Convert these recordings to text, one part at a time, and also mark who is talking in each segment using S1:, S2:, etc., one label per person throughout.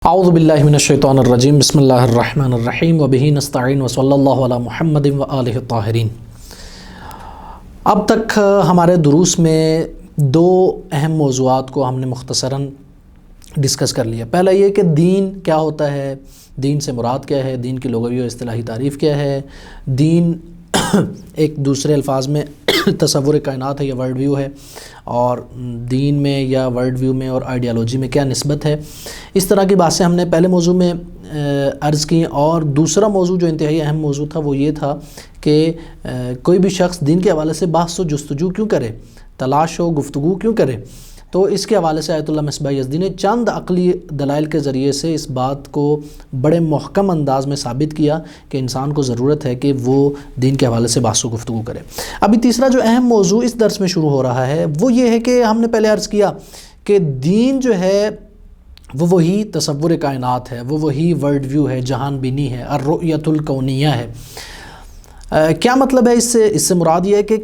S1: اعوذ باللہ من الشیطان الرجیم بسم اللہ الرحمن الرحیم وبہ نستعین وصلی اللہ علی محمد وآلہ الطاہرین۔ اب تک ہمارے دروس میں دو اہم موضوعات کو ہم نے مختصراً ڈسکس کر لیا۔ پہلا یہ کہ دین کیا ہوتا ہے، دین سے مراد کیا ہے، دین کی لغوی و اصطلاحی تعریف کیا ہے، دین ایک دوسرے الفاظ میں تصور کائنات ہے یا ورلڈ ویو ہے، اور دین میں یا ورلڈ ویو میں اور آئیڈیالوجی میں کیا نسبت ہے۔ اس طرح کی باتیں ہم نے پہلے موضوع میں عرض کی، اور دوسرا موضوع جو انتہائی اہم موضوع تھا وہ یہ تھا کہ کوئی بھی شخص دین کے حوالے سے بحث و جستجو کیوں کرے، تلاش و گفتگو کیوں کرے۔ تو اس کے حوالے سے آیت اللہ مصباح یزدی نے چند عقلی دلائل کے ذریعے سے اس بات کو بڑے محکم انداز میں ثابت کیا کہ انسان کو ضرورت ہے کہ وہ دین کے حوالے سے بحث و گفتگو کرے۔ ابھی تیسرا جو اہم موضوع اس درس میں شروع ہو رہا ہے وہ یہ ہے کہ ہم نے پہلے عرض کیا کہ دین جو ہے وہ وہی تصور کائنات ہے، وہ وہی ورلڈ ویو ہے، جہان بینی ہے، الرؤیۃ الکونیہ ہے۔ کیا مطلب ہے اس سے مراد یہ ہے کہ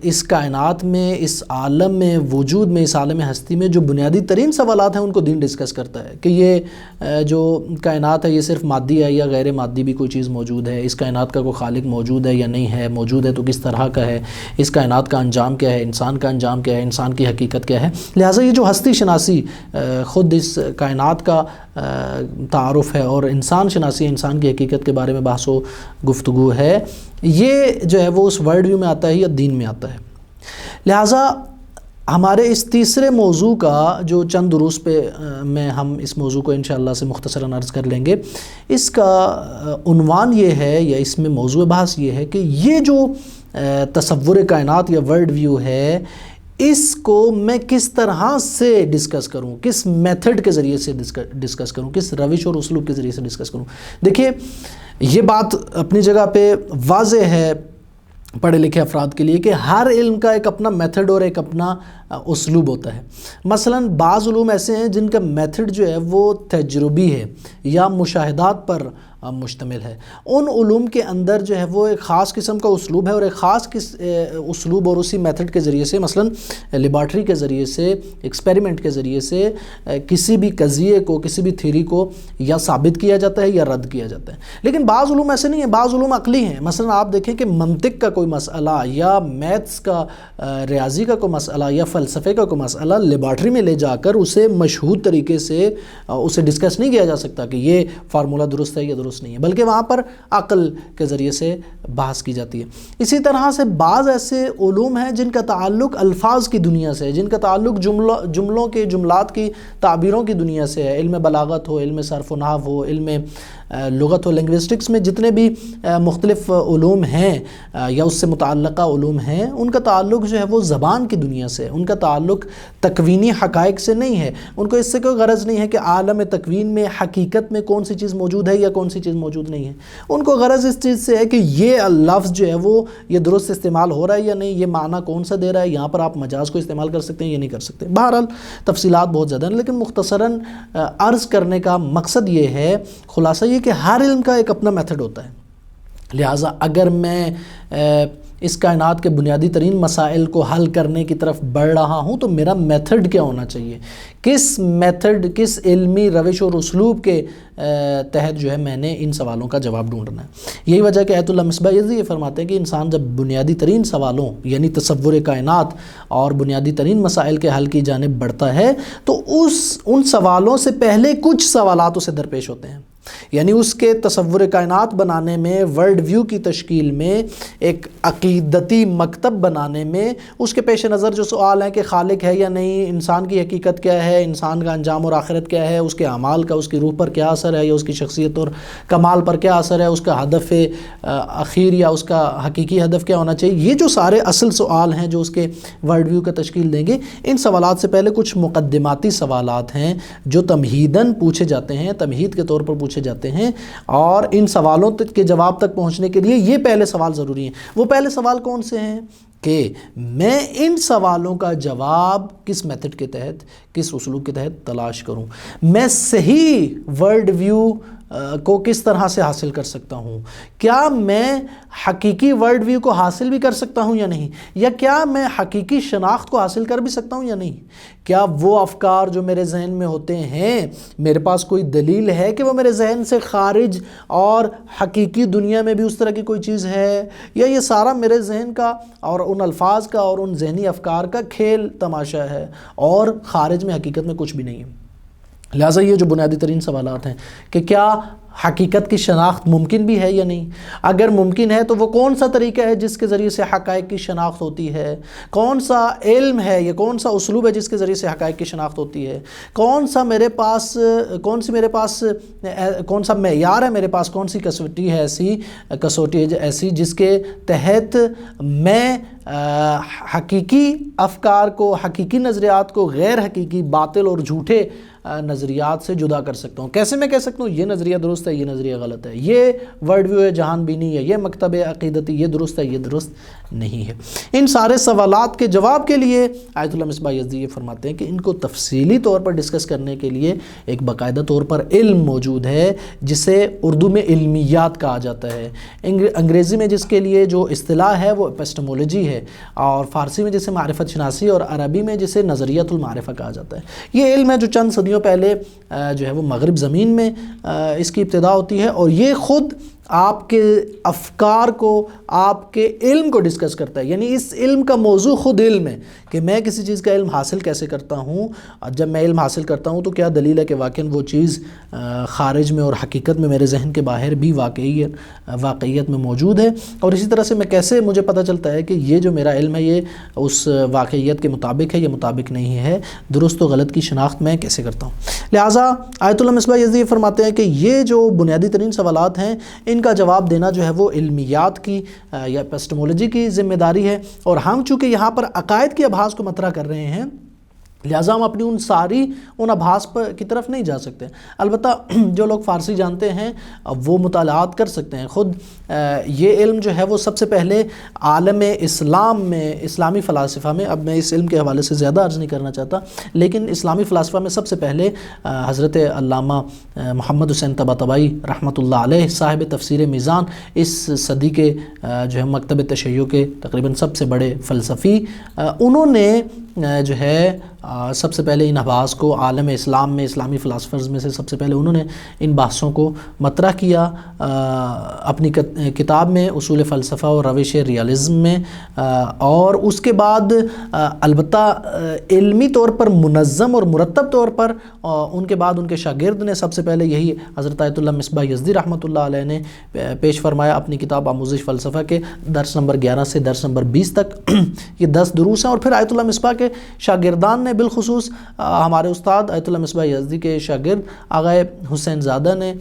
S1: اس کائنات میں، اس عالم میں، وجود میں، اس عالم ہستی میں جو بنیادی ترین سوالات ہیں ان کو دین ڈسکس کرتا ہے کہ یہ جو کائنات ہے یہ صرف مادی ہے یا غیر مادی بھی کوئی چیز موجود ہے، اس کائنات کا کوئی خالق موجود ہے یا نہیں ہے، موجود ہے تو کس طرح کا ہے، اس کائنات کا انجام کیا ہے، انسان کا انجام کیا ہے، انسان کی حقیقت کیا ہے۔ لہٰذا یہ جو ہستی شناسی خود اس کائنات کا تعارف ہے اور انسان شناسی، انسان کی حقیقت کے بارے میں بحث و گفتگو ہے، یہ جو ہے وہ اس ورلڈ ویو میں آتا ہے یا دین میں آتا ہے۔ لہٰذا ہمارے اس تیسرے موضوع کا جو چند دروس پہ میں ہم اس موضوع کو انشاءاللہ سے مختصراً عرض کر لیں گے، اس کا عنوان یہ ہے یا اس میں موضوع بحث یہ ہے کہ یہ جو تصور کائنات یا ورلڈ ویو ہے اس کو میں کس طرح سے ڈسکس کروں، کس میتھڈ کے ذریعے سے ڈسکس کروں، کس روش اور اسلوب کے ذریعے سے ڈسکس کروں۔ دیکھیے یہ بات اپنی جگہ پہ واضح ہے پڑھے لکھے افراد کے لیے کہ ہر علم کا ایک اپنا میتھڈ اور ایک اپنا اسلوب ہوتا ہے۔ مثلاً بعض علوم ایسے ہیں جن کا میتھڈ جو ہے وہ تجربی ہے یا مشاہدات پر مشتمل ہے۔ ان علوم کے اندر جو ہے وہ ایک خاص قسم کا اسلوب ہے اور ایک خاص اسلوب اور اسی میتھڈ کے ذریعے سے، مثلاً لیبارٹری کے ذریعے سے، ایکسپیریمنٹ کے ذریعے سے کسی بھی قضیے کو، کسی بھی تھیوری کو یا ثابت کیا جاتا ہے یا رد کیا جاتا ہے۔ لیکن بعض علوم ایسے نہیں ہیں، بعض علوم عقلی ہیں۔ مثلاً آپ دیکھیں کہ منطق کا کوئی مسئلہ یا میتھس کا، ریاضی کا کوئی مسئلہ یا فلسفے کا کوئی مسئلہ لیبارٹری میں لے جا کر اسے مشہود طریقے سے اسے ڈسکس نہیں کیا جا سکتا کہ یہ فارمولہ درست ہے یا درست نہیں ہے، بلکہ وہاں پر عقل کے ذریعے سے بحث کی جاتی ہے۔ اسی طرح سے بعض ایسے علوم ہیں جن کا تعلق الفاظ کی دنیا سے ہے، جن کا تعلق جملوں کے، جملات کی تعبیروں کی دنیا سے ہے۔ علم بلاغت ہو، علم صرف و نحو ہو، علم لغت و لنگوسٹکس میں جتنے بھی مختلف علوم ہیں یا اس سے متعلقہ علوم ہیں، ان کا تعلق جو ہے وہ زبان کی دنیا سے ہے، ان کا تعلق تکوینی حقائق سے نہیں ہے۔ ان کو اس سے کوئی غرض نہیں ہے کہ عالم تکوین میں حقیقت میں کون سی چیز موجود ہے یا کون سی چیز موجود نہیں ہے۔ ان کو غرض اس چیز سے ہے کہ یہ لفظ جو ہے وہ یہ درست استعمال ہو رہا ہے یا نہیں، یہ معنی کون سا دے رہا ہے، یہاں پر آپ مجاز کو استعمال کر سکتے ہیں یا نہیں کر سکتے۔ بہرحال تفصیلات بہت زیادہ ہیں، لیکن مختصراً عرض کرنے کا مقصد یہ ہے، خلاصہ یہ کہ ہر علم کا ایک اپنا میتھڈ ہوتا ہے۔ لہٰذا اگر میں اس کائنات کے بنیادی ترین مسائل کو حل کرنے کی طرف بڑھ رہا ہوں تو میرا میتھڈ کیا ہونا چاہیے، کس میتھڈ، کس علمی روش اور اسلوب کے تحت جو ہے میں نے ان سوالوں کا جواب ڈھونڈنا ہے۔ یہی وجہ کہ آیت اللہ مصباح یزدی یہ فرماتے ہیں کہ انسان جب بنیادی ترین سوالوں یعنی تصور کائنات اور بنیادی ترین مسائل کے حل کی جانب بڑھتا ہے تو ان سوالوں سے پہلے کچھ سوالات اسے درپیش ہوتے ہیں، یعنی اس کے تصور کائنات بنانے میں، ورلڈ ویو کی تشکیل میں، ایک عقیدتی مکتب بنانے میں اس کے پیش نظر جو سوال ہیں کہ خالق ہے یا نہیں، انسان کی حقیقت کیا ہے، انسان کا انجام اور آخرت کیا ہے، اس کے اعمال کا اس کی روح پر کیا اثر ہے یا اس کی شخصیت اور کمال پر کیا اثر ہے، اس کا ہدف اخیر یا اس کا حقیقی ہدف کیا ہونا چاہیے، یہ جو سارے اصل سوال ہیں جو اس کے ورلڈ ویو کا تشکیل دیں گے، ان سوالات سے پہلے کچھ مقدماتی سوالات ہیں جو تمہیداً پوچھے جاتے ہیں، تمہید کے طور پر پوچھے جاتے ہیں، اور ان سوالوں کے جواب تک پہنچنے کے لیے یہ پہلے سوال ضروری ہیں۔ وہ پہلے سوال کون سے ہیں کہ میں ان سوالوں کا جواب کس میتھڈ کے تحت، کس اسلوب کے تحت تلاش کروں، میں صحیح ورلڈ ویو کو کس طرح سے حاصل کر سکتا ہوں؟ کیا میں حقیقی ورلڈ ویو کو حاصل بھی کر سکتا ہوں یا نہیں؟ یا کیا میں حقیقی شناخت کو حاصل کر بھی سکتا ہوں یا نہیں؟ کیا وہ افکار جو میرے ذہن میں ہوتے ہیں، میرے پاس کوئی دلیل ہے کہ وہ میرے ذہن سے خارج اور حقیقی دنیا میں بھی اس طرح کی کوئی چیز ہے، یا یہ سارا میرے ذہن کا اور ان الفاظ کا اور ان ذہنی افکار کا کھیل تماشا ہے اور خارج میں حقیقت میں کچھ بھی نہیں ہے؟ لہٰذا یہ جو بنیادی ترین سوالات ہیں کہ کیا حقیقت کی شناخت ممکن بھی ہے یا نہیں؟ اگر ممکن ہے تو وہ کون سا طریقہ ہے جس کے ذریعے سے حقائق کی شناخت ہوتی ہے؟ کون سا علم ہے یا کون سا اسلوب ہے جس کے ذریعے سے حقائق کی شناخت ہوتی ہے؟ کون سا معیار ہے میرے پاس، کون سی کسوٹی ہے ایسی جس کے تحت میں حقیقی افکار کو، حقیقی نظریات کو غیر حقیقی، باطل اور جھوٹے نظریات سے جدا کر سکتا ہوں؟ کیسے میں کہہ سکتا ہوں یہ نظریہ درست ہے، یہ نظریہ غلط ہے، یہ ورلڈ ویو ہے، جہان بینی ہے، یہ مکتب عقیدتی یہ درست ہے، یہ درست نہیں ہے؟ ان سارے سوالات کے جواب کے لیے آیت اللہ مصباح یزدی یہ فرماتے ہیں کہ ان کو تفصیلی طور پر ڈسکس کرنے کے لیے ایک باقاعدہ طور پر علم موجود ہے، جسے اردو میں علمیات کہا جاتا ہے، انگریزی میں جس کے لیے جو اصطلاح ہے وہ اپسٹمولوجی ہے، اور فارسی میں جسے معرفت شناسی، اور عربی میں جسے نظریۃ المعرفہ کہا جاتا ہے۔ یہ علم ہے جو چند صدیوں پہلے جو ہے وہ مغرب زمین میں اس کی ابتدا ہوتی ہے، اور یہ خود آپ کے افکار کو، آپ کے علم کو ڈسکس کرتا ہے۔ یعنی اس علم کا موضوع خود علم ہے کہ میں کسی چیز کا علم حاصل کیسے کرتا ہوں، جب میں علم حاصل کرتا ہوں تو کیا دلیل ہے کہ واقعاً وہ چیز خارج میں اور حقیقت میں میرے ذہن کے باہر بھی واقعیت میں موجود ہے، اور اسی طرح سے میں کیسے مجھے پتہ چلتا ہے کہ یہ جو میرا علم ہے یہ اس واقعیت کے مطابق ہے یا مطابق نہیں ہے، درست و غلط کی شناخت میں کیسے کرتا ہوں؟ لہٰذا آیت اللہ مصباح یزدی فرماتے ہیں کہ یہ جو بنیادی ترین سوالات ہیں ان کا جواب دینا جو ہے وہ علمیات کی یا اپسٹمولوجی کی ذمہ داری ہے، اور ہم چونکہ یہاں پر عقائد کی ابحاث کو مطرح کر رہے ہیں لہٰذا ہم اپنی ان ابحاث کی طرف نہیں جا سکتے۔ البتہ جو لوگ فارسی جانتے ہیں وہ مطالعات کر سکتے ہیں۔ خود یہ علم جو ہے وہ سب سے پہلے عالم اسلام میں، اسلامی فلاسفہ میں، اب میں اس علم کے حوالے سے زیادہ عرض نہیں کرنا چاہتا، لیکن اسلامی فلاسفہ میں سب سے پہلے حضرت علامہ محمد حسین طباطبائی رحمۃ اللہ علیہ صاحب تفسیر میزان، اس صدی کے جو ہے مکتب تشیع کے تقریباً سب سے بڑے فلسفی، انہوں نے جو ہے سب سے پہلے ان ابحاث کو عالم اسلام میں، اسلامی فلاسفرز میں سے سب سے پہلے انہوں نے ان بحثوں کو مطرح کیا اپنی کتاب میں اصول فلسفہ اور روش ریالزم میں، اور اس کے بعد البتہ علمی طور پر منظم اور مرتب طور پر ان کے بعد ان کے شاگرد نے سب سے پہلے یہی حضرت آیت اللہ مصباح یزدی رحمۃ اللہ علیہ نے پیش فرمایا اپنی کتاب آموزش فلسفہ کے درس نمبر 11 سے درس نمبر 20 تک یہ 10 دروس ہیں، اور پھر آیت اللہ مصباح کے شاگردان نے، بالخصوص ہمارے استاد آیت اللہ مصباح یزدی کے شاگرد آغا حسین زادہ نے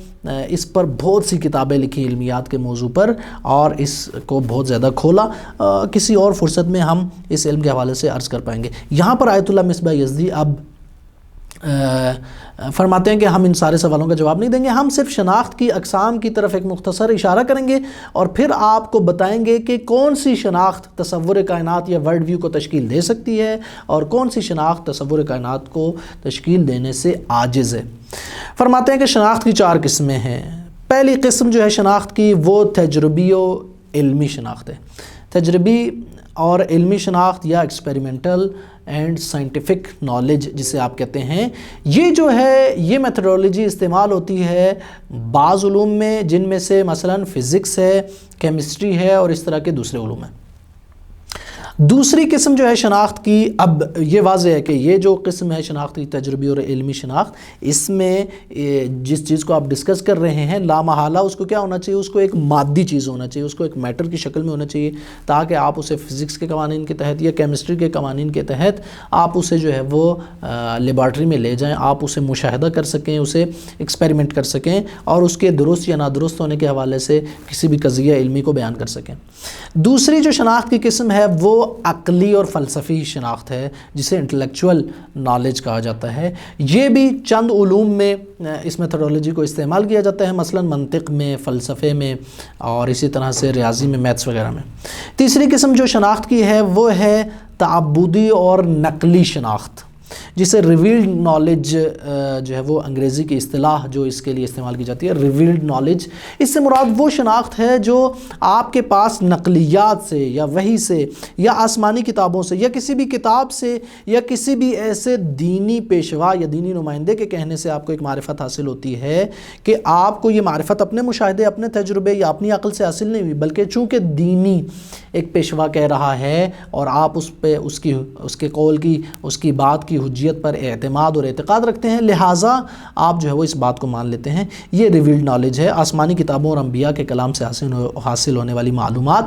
S1: اس پر بہت سی کتابیں لکھی علمیات کے موضوع پر، اور اس کو بہت زیادہ کھولا۔ کسی اور فرصت میں ہم اس علم کے حوالے سے عرض کر پائیں گے۔ یہاں پر آیت اللہ مصباح یزدی اب فرماتے ہیں کہ ہم ان سارے سوالوں کا جواب نہیں دیں گے، ہم صرف شناخت کی اقسام کی طرف ایک مختصر اشارہ کریں گے، اور پھر آپ کو بتائیں گے کہ کون سی شناخت تصور کائنات یا ورلڈ ویو کو تشکیل دے سکتی ہے، اور کون سی شناخت تصور کائنات کو تشکیل دینے سے عاجز ہے۔ فرماتے ہیں کہ شناخت کی 4 قسمیں ہیں۔ پہلی قسم جو ہے شناخت کی وہ تجربی و علمی شناخت ہے۔ تجربی اور علمی شناخت یا ایکسپیریمنٹل اینڈ سائنٹیفک نالج جسے آپ کہتے ہیں، یہ جو ہے یہ میتھڈولوجی استعمال ہوتی ہے بعض علوم میں، جن میں سے مثلاً فزکس ہے، کیمسٹری ہے، اور اس طرح کے دوسرے علوم ہیں۔ دوسری قسم جو ہے شناخت کی، اب یہ واضح ہے کہ یہ جو قسم ہے شناخت کی تجربی اور علمی شناخت، اس میں جس چیز کو آپ ڈسکس کر رہے ہیں لامحالہ اس کو کیا ہونا چاہیے، اس کو ایک مادی چیز ہونا چاہیے، اس کو ایک میٹر کی شکل میں ہونا چاہیے، تاکہ آپ اسے فزکس کے قوانین کے تحت یا کیمسٹری کے قوانین کے تحت آپ اسے جو ہے وہ لیبارٹری میں لے جائیں، آپ اسے مشاہدہ کر سکیں، اسے ایکسپیریمنٹ کر سکیں، اور اس کے درست یا نادرست ہونے کے حوالے سے کسی بھی قضیہ علمی کو بیان کر سکیں۔ دوسری جو شناخت کی قسم ہے وہ عقلی اور فلسفی شناخت ہے، جسے انٹلیکچول نالج کہا جاتا ہے۔ یہ بھی چند علوم میں اس میتھڈولوجی کو استعمال کیا جاتا ہے، مثلا منطق میں، فلسفے میں، اور اسی طرح سے ریاضی میں، میتھس وغیرہ میں۔ تیسری قسم جو شناخت کی ہے وہ ہے تعبدی اور نقلی شناخت۔ جسے ریویلڈ نالج جو ہے وہ انگریزی کی اصطلاح جو اس کے لیے استعمال کی جاتی ہے، ریویلڈ نالج، اس سے مراد وہ شناخت ہے جو آپ کے پاس نقلیات سے یا وحی سے یا آسمانی کتابوں سے یا کسی بھی کتاب سے یا کسی بھی ایسے دینی پیشوا یا دینی نمائندے کے کہنے سے آپ کو ایک معرفت حاصل ہوتی ہے کہ آپ کو یہ معرفت اپنے مشاہدے، اپنے تجربے یا اپنی عقل سے حاصل نہیں ہوئی، بلکہ چونکہ دینی ایک پیشوا کہہ رہا ہے اور آپ اس پہ اس کے قول کی، اس کی بات کی حجیت پر اعتماد اور اعتقاد رکھتے ہیں، لہٰذا آپ جو ہے وہ اس بات کو مان لیتے ہیں۔ یہ ریویلڈ نالج ہے، آسمانی کتابوں اور انبیاء کے کلام سے حاصل ہونے والی معلومات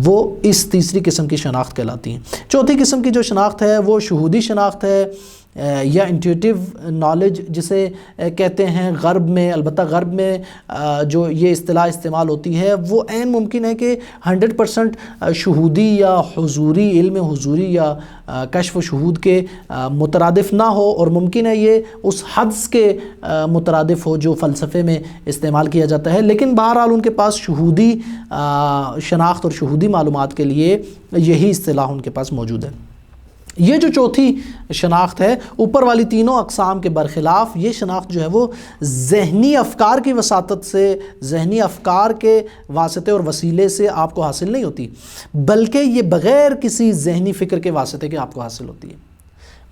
S1: وہ اس تیسری قسم کی شناخت کہلاتی ہیں۔ چوتھی قسم کی جو شناخت ہے وہ شہودی شناخت ہے یا انٹیوٹیو نالج جسے کہتے ہیں۔ غرب میں، البتہ غرب میں جو یہ اصطلاح استعمال ہوتی ہے وہ عین ممکن ہے کہ 100% شہودی یا حضوری، علم حضوری یا کشف و شہود کے مترادف نہ ہو، اور ممکن ہے یہ اس حدس کے مترادف ہو جو فلسفے میں استعمال کیا جاتا ہے، لیکن بہرحال ان کے پاس شہودی شناخت اور شہودی معلومات کے لیے یہی اصطلاح ان کے پاس موجود ہے۔ یہ جو چوتھی شناخت ہے، اوپر والی تینوں اقسام کے برخلاف یہ شناخت جو ہے وہ ذہنی افکار کی وساطت سے، ذہنی افکار کے واسطے اور وسیلے سے آپ کو حاصل نہیں ہوتی، بلکہ یہ بغیر کسی ذہنی فکر کے واسطے کے آپ کو حاصل ہوتی ہے۔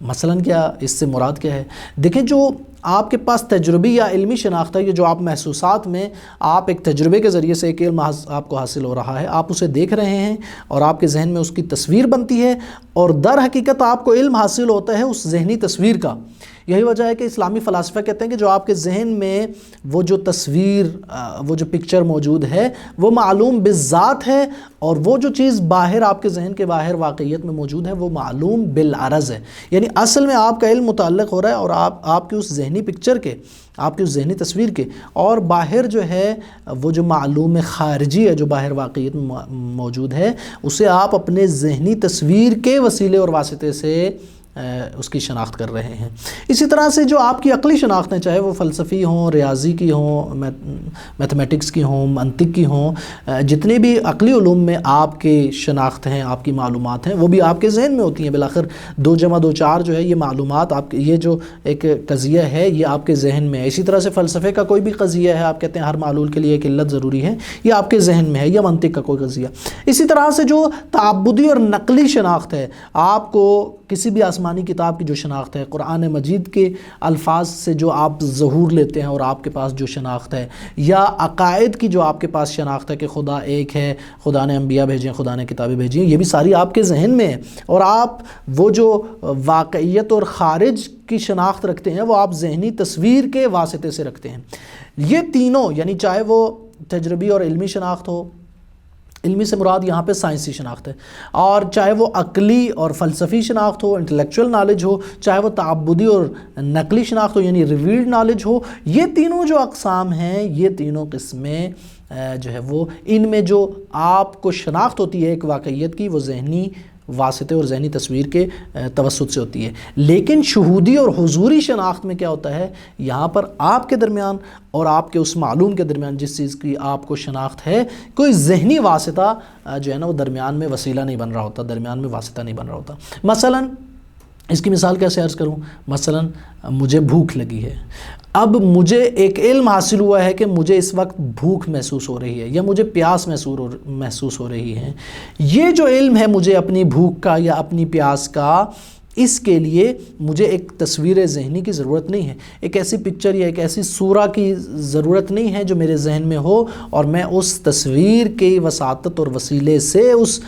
S1: مثلاً کیا اس سے مراد کیا ہے؟ دیکھیں، جو آپ کے پاس تجربی یا علمی شناخت ہے، یہ جو آپ محسوسات میں آپ ایک تجربے کے ذریعے سے ایک علم آپ کو حاصل ہو رہا ہے، آپ اسے دیکھ رہے ہیں اور آپ کے ذہن میں اس کی تصویر بنتی ہے، اور در حقیقت آپ کو علم حاصل ہوتا ہے اس ذہنی تصویر کا۔ یہی وجہ ہے کہ اسلامی فلاسفہ کہتے ہیں کہ جو آپ کے ذہن میں وہ جو تصویر، وہ جو پکچر موجود ہے وہ معلوم بالذات ہے، اور وہ جو چیز باہر آپ کے ذہن کے باہر واقعیت میں موجود ہے وہ معلوم بالعرض ہے۔ یعنی اصل میں آپ کا علم متعلق ہو رہا ہے اور آپ کی اس ذہنی پکچر کے، آپ کی اس ذہنی تصویر کے، اور باہر جو ہے وہ جو معلوم خارجی ہے جو باہر واقعیت میں موجود ہے، اسے آپ اپنے ذہنی تصویر کے وسیلے اور واسطے سے اس کی شناخت کر رہے ہیں۔ اسی طرح سے جو آپ کی عقلی شناختیں، چاہے وہ فلسفی ہوں، ریاضی کی ہوں، میتھمیٹکس کی ہوں، منطق کی ہوں، جتنے بھی عقلی علوم میں آپ کے شناخت ہیں، آپ کی معلومات ہیں، وہ بھی آپ کے ذہن میں ہوتی ہیں۔ بالآخر 2 + 2 = 4 جو ہے یہ معلومات، آپ یہ جو ایک قضیہ ہے یہ آپ کے ذہن میں ہے۔ اسی طرح سے فلسفے کا کوئی بھی قضیہ ہے، آپ کہتے ہیں ہر معلول کے لیے ایک علت ضروری ہے، یہ آپ کے ذہن میں ہے، یا منطق کا کوئی قضیہ۔ اسی طرح سے جو تعبدی اور نقلی شناخت ہے، آپ کو کسی بھی آسمانی کتاب کی جو شناخت ہے، قرآن مجید کے الفاظ سے جو آپ ظہور لیتے ہیں اور آپ کے پاس جو شناخت ہے، یا عقائد کی جو آپ کے پاس شناخت ہے کہ خدا ایک ہے، خدا نے انبیاء بھیجے ہیں، خدا نے کتابیں بھیجی ہیں، یہ بھی ساری آپ کے ذہن میں ہے، اور آپ وہ جو واقعیت اور خارج کی شناخت رکھتے ہیں وہ آپ ذہنی تصویر کے واسطے سے رکھتے ہیں۔ یہ تینوں، یعنی چاہے وہ تجربی اور علمی شناخت ہو، علمی سے مراد یہاں پہ سائنسی شناخت ہے، اور چاہے وہ عقلی اور فلسفی شناخت ہو، انٹلیکچوئل نالج ہو، چاہے وہ تعبدی اور نقلی شناخت ہو یعنی ریویلڈ نالج ہو، یہ تینوں جو اقسام ہیں، یہ تینوں قسمیں جو ہے وہ ان میں جو آپ کو شناخت ہوتی ہے ایک واقعیت کی، وہ ذہنی واسطے اور ذہنی تصویر کے توسط سے ہوتی ہے۔ لیکن شہودی اور حضوری شناخت میں کیا ہوتا ہے؟ یہاں پر آپ کے درمیان اور آپ کے اس معلوم کے درمیان جس چیز کی آپ کو شناخت ہے، کوئی ذہنی واسطہ جو ہے نا وہ درمیان میں وسیلہ نہیں بن رہا ہوتا، درمیان میں واسطہ نہیں بن رہا ہوتا۔ مثلاً اس کی مثال کیسے عرض کروں؟ مثلاً مجھے بھوک لگی ہے، اب مجھے ایک علم حاصل ہوا ہے کہ مجھے اس وقت بھوک محسوس ہو رہی ہے یا مجھے پیاس محسوس ہو رہی ہے۔ یہ جو علم ہے مجھے اپنی بھوک کا یا اپنی پیاس کا، اس کے لیے مجھے ایک تصویر ذہنی کی ضرورت نہیں ہے، ایک ایسی پکچر یا ایک ایسی صورہ کی ضرورت نہیں ہے جو میرے ذہن میں ہو اور میں اس تصویر کی وساطت اور وسیلے سے اس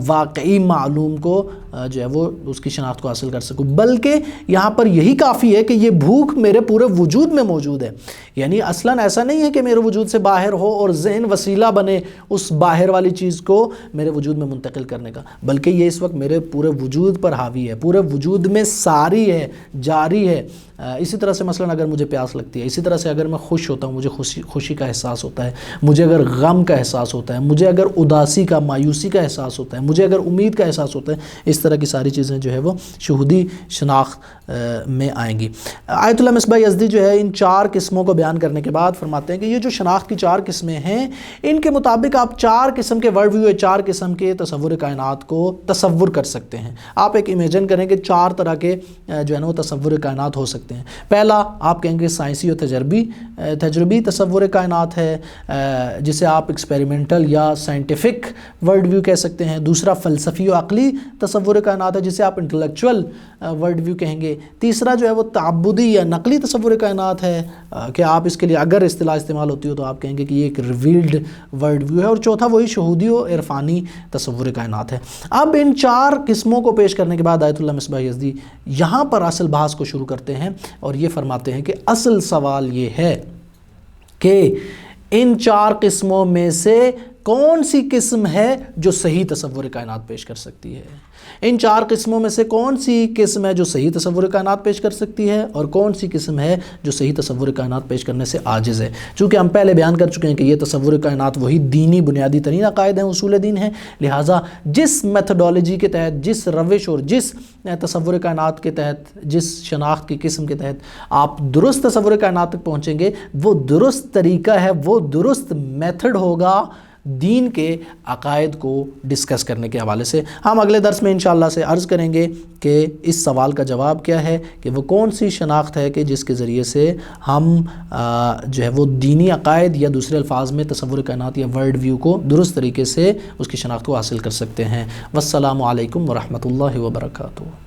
S1: واقعی معلوم کو جو ہے وہ اس کی شناخت کو حاصل کر سکوں، بلکہ یہاں پر یہی کافی ہے کہ یہ بھوک میرے پورے وجود میں موجود ہے۔ یعنی اصلاً ایسا نہیں ہے کہ میرے وجود سے باہر ہو اور ذہن وسیلہ بنے اس باہر والی چیز کو میرے وجود میں منتقل کرنے کا، بلکہ یہ اس وقت میرے پورے وجود پر حاوی ہے، پورے وجود میں ساری ہے، جاری ہے۔ اسی طرح سے مثلاً اگر مجھے پیاس لگتی ہے، اسی طرح سے اگر میں خوش ہوتا ہوں، مجھے خوشی کا احساس ہوتا ہے، مجھے اگر غم کا احساس ہوتا ہے، مجھے اگر اداسی کا، مایوسی کا احساس ہوتا ہے، مجھے اگر امید کا احساس ہوتا ہے، اس طرح کی ساری چیزیں جو ہے وہ شہودی شناخت میں آئیں گی۔ آیت اللہ مصباح یزدی جو ہے ان 4 قسموں کو بیان کرنے کے بعد فرماتے ہیں کہ یہ جو شناخت کی 4 قسمیں ہیں، ان کے مطابق آپ 4 قسم کے ورلڈ ویو، 4 قسم کے تصور کائنات کو تصور کر سکتے ہیں۔ آپ ایک امیجن کریں کہ کہ 4 طرح کے جو ہے نا وہ تصور کائنات ہو سکتے ہیں۔ پہلا آپ کہیں گے سائنسی اور تجربی تصور کائنات ہے، جسے آپ ایکسپیریمنٹل یا سائنٹیفک ورلڈ ویو کہہ سکتے ہیں۔ دوسرا فلسفی و عقلی تصور کائنات ہے، جسے آپ انٹلیکچول ورلڈ ویو کہیں گے۔ تیسرا جو ہے وہ تعبدی یا نقلی تصور کائنات ہے، کہ آپ اس کے لیے اگر اصطلاح استعمال ہوتی ہو تو آپ کہیں گے کہ یہ ایک ریویلڈ ورلڈ ویو ہے۔ اور چوتھا وہی شہودی و عرفانی تصور کائنات ہے۔ اب ان 4 قسموں کو پیش کرنے کے بعد آیت اللہ مصباح یزدی یہاں پر اصل بحث کو شروع کرتے ہیں، اور یہ فرماتے ہیں کہ اصل سوال یہ ہے کہ ان 4 قسموں میں سے کون سی قسم ہے جو صحیح تصور کائنات پیش کر سکتی ہے؟ ان 4 قسموں میں سے کون سی قسم ہے جو صحیح تصور کائنات پیش کر سکتی ہے، اور کون سی قسم ہے جو صحیح تصور کائنات پیش کرنے سے عاجز ہے؟ چونکہ ہم پہلے بیان کر چکے ہیں کہ یہ تصور کائنات وہی دینی بنیادی ترین عقائد ہیں، اصول دین ہیں، لہٰذا جس میتھڈالوجی کے تحت، جس روش اور جس تصور کائنات کے تحت، جس شناخت کی قسم کے تحت آپ درست تصور کائنات تک پہنچیں گے، وہ درست طریقہ ہے، وہ درست میتھڈ ہوگا دین کے عقائد کو ڈسکس کرنے کے حوالے سے۔ ہم اگلے درس میں انشاءاللہ سے عرض کریں گے کہ اس سوال کا جواب کیا ہے، کہ وہ کون سی شناخت ہے کہ جس کے ذریعے سے ہم جو ہے وہ دینی عقائد یا دوسرے الفاظ میں تصور کائنات یا ورلڈ ویو کو درست طریقے سے اس کی شناخت کو حاصل کر سکتے ہیں۔ والسلام علیکم ورحمۃ اللہ وبرکاتہ۔